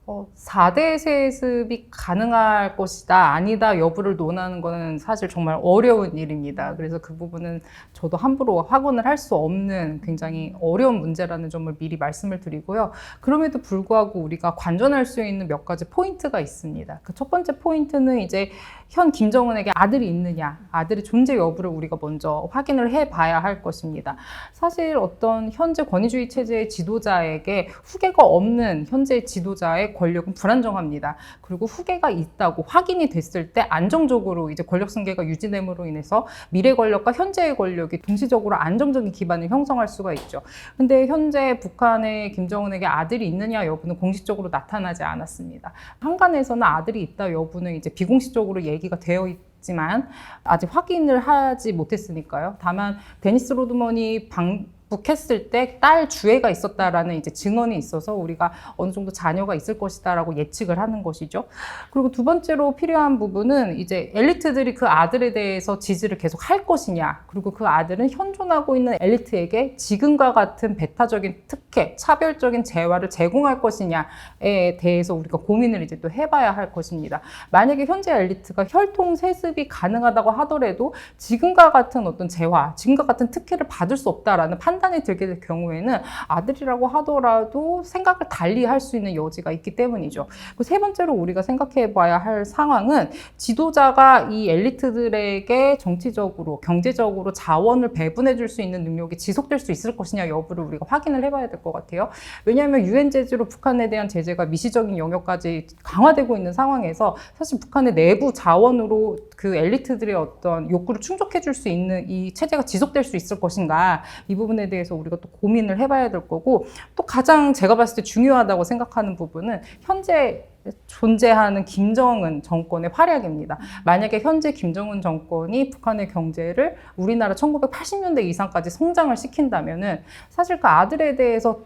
4대 세습이 가능할 것이다, 아니다 여부를 논하는 것은 사실 정말 어려운 일입니다. 그래서 그 부분은 저도 함부로 확언을 할 수 없는 굉장히 어려운 문제라는 점을 미리 말씀을 드리고요. 그럼에도 불구하고 우리가 관전할 수 있는 몇 가지 포인트가 있습니다. 그 첫 번째 포인트는 이제 현 김정은에게 아들이 있느냐, 아들의 존재 여부를 우리가 먼저 확인을 해봐야 할 것입니다. 사실 어떤 현재 권위주의 체제의 지도자에게 후계가 없는 현재 지도자의 권력은 불안정합니다. 그리고 후계가 있다고 확인이 됐을 때 안정적으로 이제 권력 승계가 유지됨으로 인해서 미래 권력과 현재의 권력이 동시적으로 안정적인 기반을 형성할 수가 있죠. 근데 현재 북한의 김정은에게 아들이 있느냐 여부는 공식적으로 나타나지 않았습니다. 한간에서는 아들이 있다 여부는 이제 비공식적으로 얘기가 되어 있지만 아직 확인을 하지 못했으니까요. 다만 데니스 로드먼이 방북했을 때 딸 주애가 있었다라는 이제 증언이 있어서 우리가 어느 정도 자녀가 있을 것이다라고 예측을 하는 것이죠. 그리고 두 번째로 필요한 부분은 이제 엘리트들이 그 아들에 대해서 지지를 계속 할 것이냐, 그리고 그 아들은 현존하고 있는 엘리트에게 지금과 같은 배타적인 특혜, 차별적인 재화를 제공할 것이냐에 대해서 우리가 고민을 이제 또 해봐야 할 것입니다. 만약에 현재 엘리트가 혈통 세습이 가능하다고 하더라도 지금과 같은 어떤 재화, 지금과 같은 특혜를 받을 수 없다라는 판단이 들게 될 경우에는 아들이라고 하더라도 생각을 달리 할 수 있는 여지가 있기 때문이죠. 그리고 세 번째로 우리가 생각해 봐야 할 상황은 지도자가 이 엘리트들에게 정치적으로, 경제적으로 자원을 배분해 줄 수 있는 능력이 지속될 수 있을 것이냐 여부를 우리가 확인을 해봐야 될 것 같아요. 왜냐하면 유엔 제재로 북한에 대한 제재가 미시적인 영역까지 강화되고 있는 상황에서 사실 북한의 내부 자원으로 그 엘리트들의 어떤 욕구를 충족해 줄 수 있는 이 체제가 지속될 수 있을 것인가, 이 부분에 대해서 우리가 또 고민을 해봐야 될 거고, 또 가장 제가 봤을 때 중요하다고 생각하는 부분은 현재 존재하는 김정은 정권의 활약입니다. 만약에 현재 김정은 정권이 북한의 경제를 우리나라 1980년대 이상까지 성장을 시킨다면은 사실 그 아들에 대해서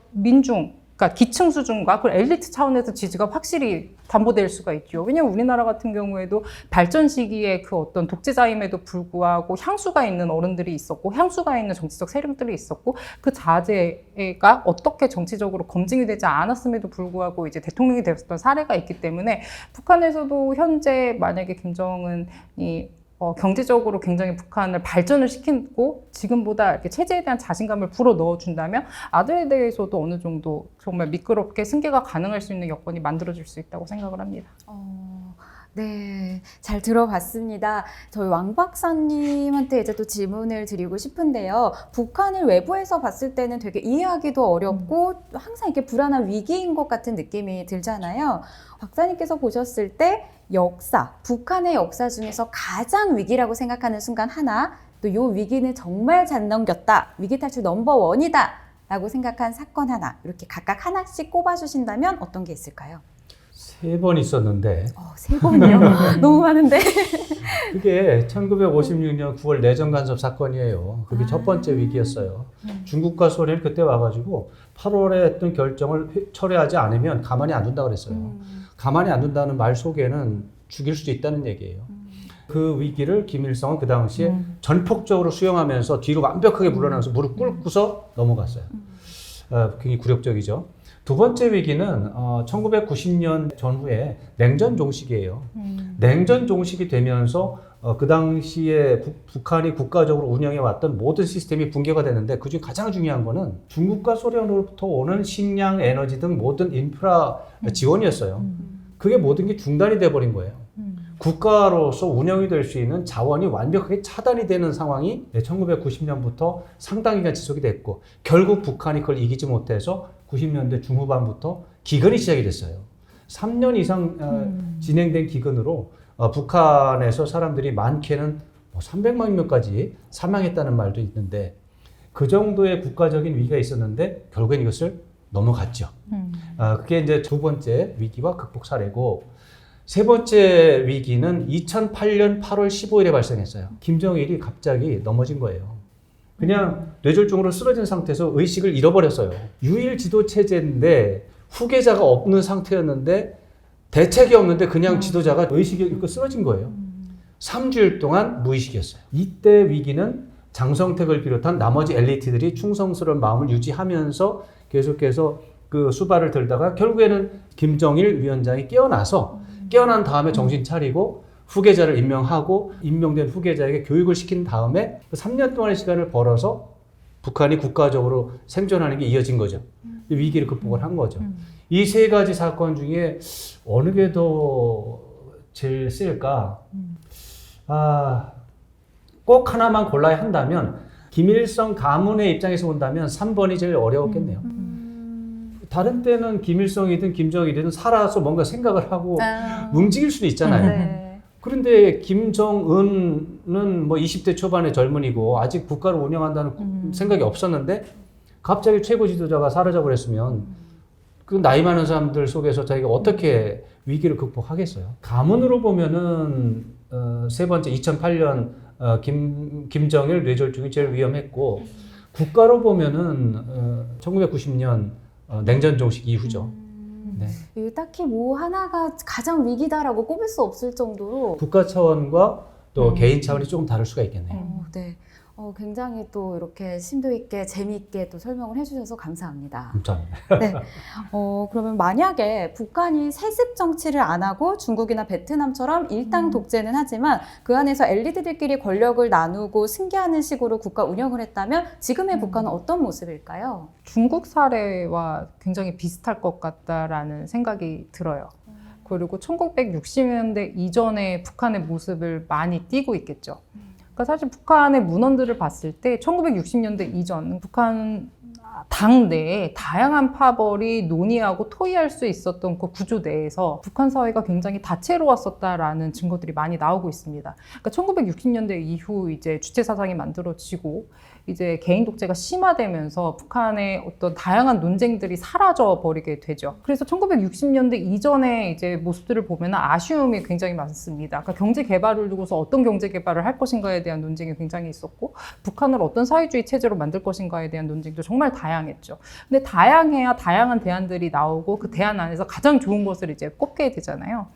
그러니까 기층 수준과 그 엘리트 차원에서 지지가 확실히 담보될 수가 있죠. 왜냐하면 우리나라 같은 경우에도 발전 시기에 그 어떤 독재자임에도 불구하고 향수가 있는 어른들이 있었고, 향수가 있는 정치적 세력들이 있었고, 그 자제가 어떻게 정치적으로 검증이 되지 않았음에도 불구하고 이제 대통령이 되었던 사례가 있기 때문에 북한에서도 현재 만약에 김정은이 경제적으로 굉장히 북한을 발전을 시키고 지금보다 이렇게 체제에 대한 자신감을 불어 넣어준다면 아들에 대해서도 어느 정도 정말 미끄럽게 승계가 가능할 수 있는 여건이 만들어질 수 있다고 생각을 합니다. 네, 잘 들어봤습니다. 저희 왕 박사님한테 이제 또 질문을 드리고 싶은데요. 북한을 외부에서 봤을 때는 되게 이해하기도 어렵고 항상 이렇게 불안한 위기인 것 같은 느낌이 들잖아요. 박사님께서 보셨을 때 북한의 역사 중에서 가장 위기라고 생각하는 순간 하나, 또 이 위기는 정말 잘 넘겼다, 위기 탈출 넘버1이다 라고 생각한 사건 하나, 이렇게 각각 하나씩 꼽아주신다면 어떤 게 있을까요? 3번 있었는데 3번이요? 너무 많은데. 그게 1956년 9월 내정 간섭 사건이에요. 그게 첫 번째 위기였어요. 중국과 소련이 그때 와가지고 8월에 했던 결정을 철회하지 않으면 가만히 안 둔다고 그랬어요. 가만히 안 둔다는 말 속에는 죽일 수도 있다는 얘기예요. 그 위기를 김일성은 그 당시에 전폭적으로 수용하면서 뒤로 완벽하게 물러나면서 무릎 꿇고서 넘어갔어요. 굉장히 굴욕적이죠. 두 번째 위기는 1990년 전후에 냉전 종식이에요. 냉전 종식이 되면서 그 당시에 북한이 국가적으로 운영해왔던 모든 시스템이 붕괴가 되는데, 그중 가장 중요한 거는 중국과 소련으로부터 오는 식량, 에너지 등 모든 인프라 지원이었어요. 그게 모든 게 중단이 돼버린 거예요. 국가로서 운영이 될 수 있는 자원이 완벽하게 차단이 되는 상황이 1990년부터 상당 기간 지속이 됐고, 결국 북한이 그걸 이기지 못해서 90년대 중후반부터 기근이 시작이 됐어요. 3년 이상 진행된 기근으로 북한에서 사람들이 많게는 300만 명까지 사망했다는 말도 있는데, 그 정도의 국가적인 위기가 있었는데 결국엔 이것을 넘어갔죠. 그게 이제 두 번째 위기와 극복 사례고, 세 번째 위기는 2008년 8월 15일에 발생했어요. 김정일이 갑자기 넘어진 거예요. 그냥 뇌졸중으로 쓰러진 상태에서 의식을 잃어버렸어요. 유일 지도 체제인데 후계자가 없는 상태였는데, 대책이 없는데 그냥 지도자가 의식이 잃고 쓰러진 거예요. 3주일 동안 무의식이었어요. 이때 위기는 장성택을 비롯한 나머지 엘리트들이 충성스러운 마음을 유지하면서 계속해서 그 수발을 들다가 결국에는 김정일 위원장이 깨어난 다음에 정신 차리고 후계자를 임명하고 임명된 후계자에게 교육을 시킨 다음에 3년 동안의 시간을 벌어서 북한이 국가적으로 생존하는 게 이어진 거죠. 위기를 극복을 한 거죠. 이 세 가지 사건 중에 어느 게 더 제일 셀까? 꼭 하나만 골라야 한다면 김일성 가문의 입장에서 본다면 3번이 제일 어려웠겠네요. 다른 때는 김일성이든 김정일이든 살아서 뭔가 생각을 하고 움직일 수는 있잖아요. 네. 그런데 김정은은 뭐 20대 초반의 젊은이고 아직 국가를 운영한다는 생각이 없었는데 갑자기 최고 지도자가 사라져 버렸으면 그 나이 많은 사람들 속에서 자기가 어떻게 위기를 극복하겠어요? 가문으로 보면은 세 번째 2008년 김정일 뇌졸중이 제일 위험했고 국가로 보면은 1990년 냉전 종식 이후죠. 네. 이게 딱히 뭐 하나가 가장 위기다라고 꼽을 수 없을 정도로 국가 차원과 또 개인 차원이 조금 다를 수가 있겠네요. 네. 굉장히 또 이렇게 심도 있게 재미있게 또 설명을 해주셔서 감사합니다. 감사합니다. 네. 그러면 만약에 북한이 세습 정치를 안 하고 중국이나 베트남처럼 일당 독재는 하지만 그 안에서 엘리트들끼리 권력을 나누고 승계하는 식으로 국가 운영을 했다면 지금의 북한은 어떤 모습일까요? 중국 사례와 굉장히 비슷할 것 같다라는 생각이 들어요. 그리고 1960년대 이전의 북한의 모습을 많이 띄고 있겠죠. 그러니까 사실 북한의 문헌들을 봤을 때 1960년대 이전 북한 당 내에 다양한 파벌이 논의하고 토의할 수 있었던 그 구조 내에서 북한 사회가 굉장히 다채로웠었다라는 증거들이 많이 나오고 있습니다. 그러니까 1960년대 이후 이제 주체 사상이 만들어지고 이제 개인 독재가 심화되면서 북한의 어떤 다양한 논쟁들이 사라져 버리게 되죠. 그래서 1960년대 이전의 이제 모습들을 보면 아쉬움이 굉장히 많습니다. 그러니까 경제 개발을 두고서 어떤 경제 개발을 할 것인가에 대한 논쟁이 굉장히 있었고 북한을 어떤 사회주의 체제로 만들 것인가에 대한 논쟁도 정말 다양했죠. 근데 다양해야 다양한 대안들이 나오고 그 대안 안에서 가장 좋은 것을 이제 꼽게 되잖아요.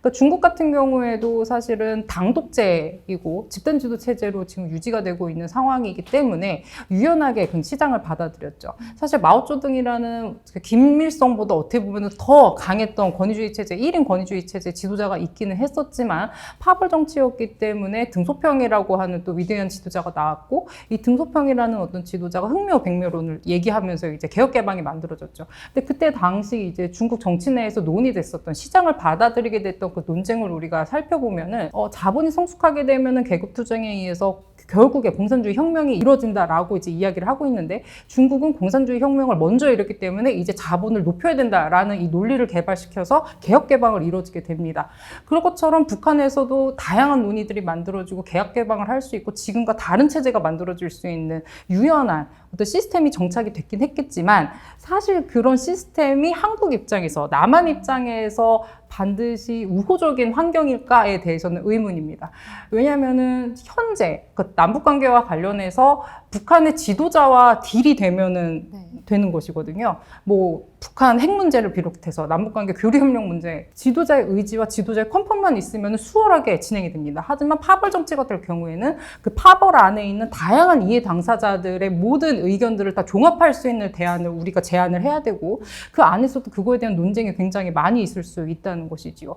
그러니까 중국 같은 경우에도 사실은 당 독재이고 집단 지도 체제로 지금 유지가 되고 있는 상황이기 때문에 유연하게 그 시장을 받아들였죠. 사실 마오쩌둥이라는 김일성보다 어떻게 보면 더 강했던 권위주의 체제, 1인 권위주의 체제 지도자가 있기는 했었지만 파벌 정치였기 때문에 등소평이라고 하는 또 위대한 지도자가 나왔고 이 등소평이라는 어떤 지도자가 흥묘백묘론을 얘기하면서 이제 개혁 개방이 만들어졌죠. 근데 그때 당시 이제 중국 정치 내에서 논의됐었던 시장을 받아들이게 됐던 그 논쟁을 우리가 살펴보면은 자본이 성숙하게 되면은 계급 투쟁에 의해서 결국에 공산주의 혁명이 이루어진다라고 이제 이야기를 하고 있는데 중국은 공산주의 혁명을 먼저 일으켰기 때문에 이제 자본을 높여야 된다라는 이 논리를 개발시켜서 개혁 개방을 이루어지게 됩니다. 그런 것처럼 북한에서도 다양한 논의들이 만들어지고 개혁 개방을 할 수 있고 지금과 다른 체제가 만들어질 수 있는 유연한 어떤 시스템이 정착이 됐긴 했겠지만 사실 그런 시스템이 한국 입장에서 남한 입장에서 반드시 우호적인 환경일까에 대해서는 의문입니다. 왜냐하면은 현재 그 남북 관계와 관련해서 북한의 지도자와 딜이 되면은 되는 것이거든요. 뭐 북한 핵 문제를 비롯해서 남북 관계 교류 협력 문제, 지도자의 의지와 지도자의 컨펌만 있으면 수월하게 진행이 됩니다. 하지만 파벌 정치가 될 경우에는 그 파벌 안에 있는 다양한 이해 당사자들의 모든 의견들을 다 종합할 수 있는 대안을 우리가 제안을 해야 되고 그 안에서도 그거에 대한 논쟁이 굉장히 많이 있을 수 있다는 것이지요.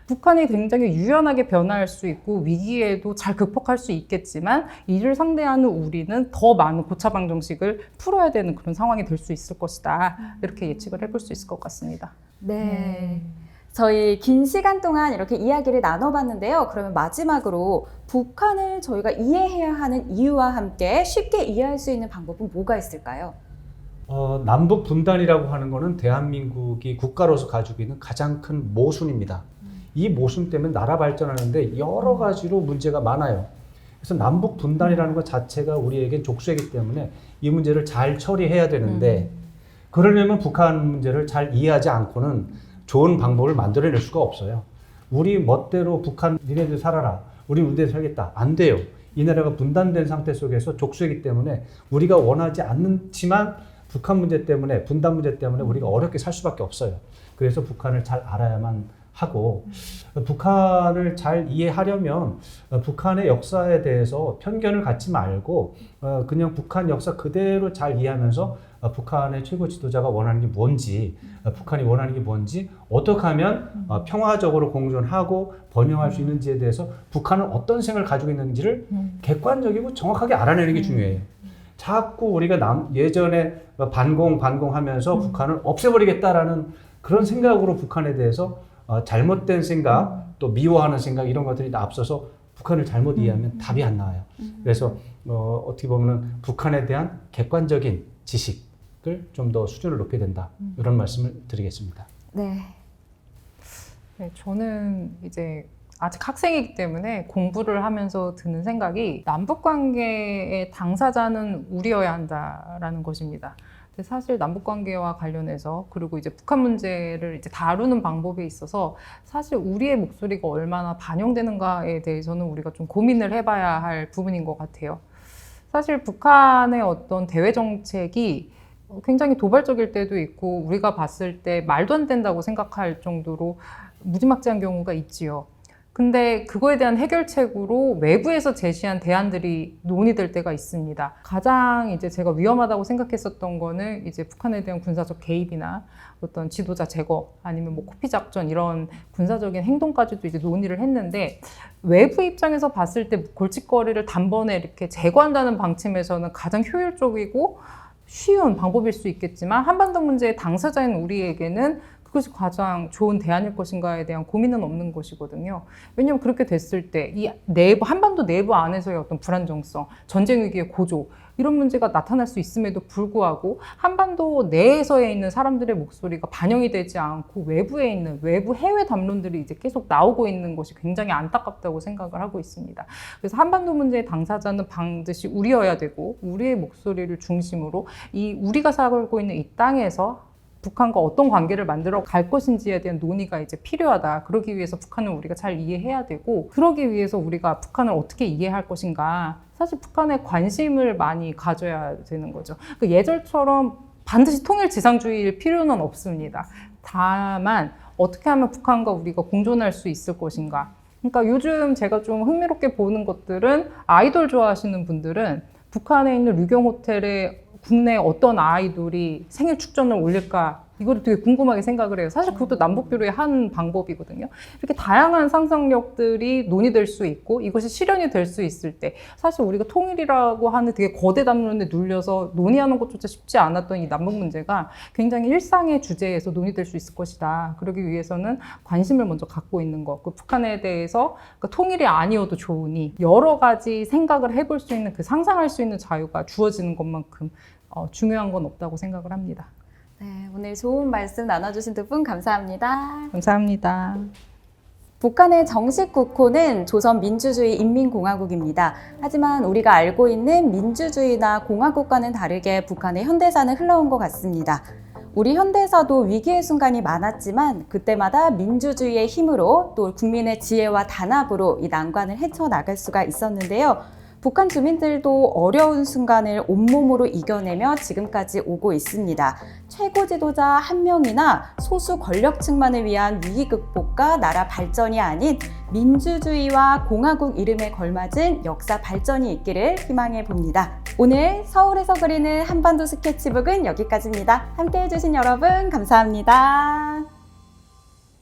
북한이 굉장히 유연하게 변화할 수 있고 위기에도 잘 극복할 수 있겠지만 이를 상대하는 우리는 더 많은 고차방 정식을 풀어야 되는 그런 상황이 될 수 있을 것이다. 이렇게 예측을 해볼 수 있을 것 같습니다. 네. 저희 긴 시간 동안 이렇게 이야기를 나눠봤는데요. 그러면 마지막으로 북한을 저희가 이해해야 하는 이유와 함께 쉽게 이해할 수 있는 방법은 뭐가 있을까요? 남북 분단이라고 하는 거는 대한민국이 국가로서 가지고 있는 가장 큰 모순입니다. 이 모순 때문에 나라 발전하는데 여러 가지로 문제가 많아요. 그래서 남북 분단이라는 것 자체가 우리에겐 족쇄이기 때문에 이 문제를 잘 처리해야 되는데 그러려면 북한 문제를 잘 이해하지 않고는 좋은 방법을 만들어낼 수가 없어요. 우리 멋대로 북한 니네들 살아라. 우리 우리대로 살겠다. 안 돼요. 이 나라가 분단된 상태 속에서 족쇄이기 때문에 우리가 원하지 않지만 북한 문제 때문에 분단 문제 때문에 우리가 어렵게 살 수밖에 없어요. 그래서 북한을 잘 알아야만 하고 북한을 잘 이해하려면 북한의 역사에 대해서 편견을 갖지 말고 그냥 북한 역사 그대로 잘 이해하면서 북한의 최고 지도자가 원하는 게 뭔지, 북한이 원하는 게 뭔지, 어떻게 하면 평화적으로 공존하고 번영할 수 있는지에 대해서 북한은 어떤 생각을 가지고 있는지를 객관적이고 정확하게 알아내는 게 중요해요. 자꾸 우리가 예전에 반공하면서 북한을 없애버리겠다라는 그런 생각으로 북한에 대해서 잘못된 생각, 또 미워하는 생각 이런 것들이 다 앞서서 북한을 잘못 이해하면 답이 안 나와요. 그래서 어떻게 보면 북한에 대한 객관적인 지식을 좀 더 수준을 높여야 된다. 이런 말씀을 드리겠습니다. 네. 네, 저는 이제 아직 학생이기 때문에 공부를 하면서 드는 생각이 남북 관계의 당사자는 우리여야 한다라는 것입니다. 근데 사실 남북 관계와 관련해서 그리고 이제 북한 문제를 이제 다루는 방법에 있어서 사실 우리의 목소리가 얼마나 반영되는가에 대해서는 우리가 좀 고민을 해봐야 할 부분인 것 같아요. 사실 북한의 어떤 대외 정책이 굉장히 도발적일 때도 있고 우리가 봤을 때 말도 안 된다고 생각할 정도로 무지막지한 경우가 있지요. 근데 그거에 대한 해결책으로 외부에서 제시한 대안들이 논의될 때가 있습니다. 가장 이제 제가 위험하다고 생각했었던 거는 이제 북한에 대한 군사적 개입이나 어떤 지도자 제거 아니면 뭐 코피 작전 이런 군사적인 행동까지도 이제 논의를 했는데 외부 입장에서 봤을 때 골칫거리를 단번에 이렇게 제거한다는 방침에서는 가장 효율적이고 쉬운 방법일 수 있겠지만 한반도 문제의 당사자인 우리에게는 그것이 가장 좋은 대안일 것인가에 대한 고민은 없는 것이거든요. 왜냐하면 그렇게 됐을 때 이 한반도 내부 안에서의 어떤 불안정성, 전쟁 위기의 고조 이런 문제가 나타날 수 있음에도 불구하고 한반도 내에서에 있는 사람들의 목소리가 반영이 되지 않고 외부에 있는 외부 해외 담론들이 이제 계속 나오고 있는 것이 굉장히 안타깝다고 생각을 하고 있습니다. 그래서 한반도 문제의 당사자는 반드시 우리여야 되고 우리의 목소리를 중심으로 이 우리가 살고 있는 이 땅에서 북한과 어떤 관계를 만들어 갈 것인지에 대한 논의가 이제 필요하다. 그러기 위해서 북한을 우리가 잘 이해해야 되고 그러기 위해서 우리가 북한을 어떻게 이해할 것인가. 사실 북한에 관심을 많이 가져야 되는 거죠. 예절처럼 반드시 통일 지상주의일 필요는 없습니다. 다만 어떻게 하면 북한과 우리가 공존할 수 있을 것인가. 그러니까 요즘 제가 좀 흥미롭게 보는 것들은 아이돌 좋아하시는 분들은 북한에 있는 류경 호텔에 국내 어떤 아이돌이 생일 축전을 올릴까 이거를 되게 궁금하게 생각을 해요. 사실 그것도 남북교류의 한 방법이거든요. 이렇게 다양한 상상력들이 논의될 수 있고 이것이 실현이 될 수 있을 때 사실 우리가 통일이라고 하는 되게 거대 담론에 눌려서 논의하는 것조차 쉽지 않았던 이 남북 문제가 굉장히 일상의 주제에서 논의될 수 있을 것이다. 그러기 위해서는 관심을 먼저 갖고 있는 것. 그 북한에 대해서 그러니까 통일이 아니어도 좋으니 여러 가지 생각을 해볼 수 있는 그 상상할 수 있는 자유가 주어지는 것만큼 중요한 건 없다고 생각을 합니다. 네, 오늘 좋은 말씀 나눠주신 두 분 감사합니다. 감사합니다. 북한의 정식 국호는 조선민주주의인민공화국입니다. 하지만 우리가 알고 있는 민주주의나 공화국과는 다르게 북한의 현대사는 흘러온 것 같습니다. 우리 현대사도 위기의 순간이 많았지만 그때마다 민주주의의 힘으로 또 국민의 지혜와 단합으로 이 난관을 헤쳐나갈 수가 있었는데요. 북한 주민들도 어려운 순간을 온몸으로 이겨내며 지금까지 오고 있습니다. 최고 지도자 한 명이나 소수 권력층만을 위한 위기 극복과 나라 발전이 아닌 민주주의와 공화국 이름에 걸맞은 역사 발전이 있기를 희망해 봅니다. 오늘 서울에서 그리는 한반도 스케치북은 여기까지입니다. 함께해 주신 여러분 감사합니다.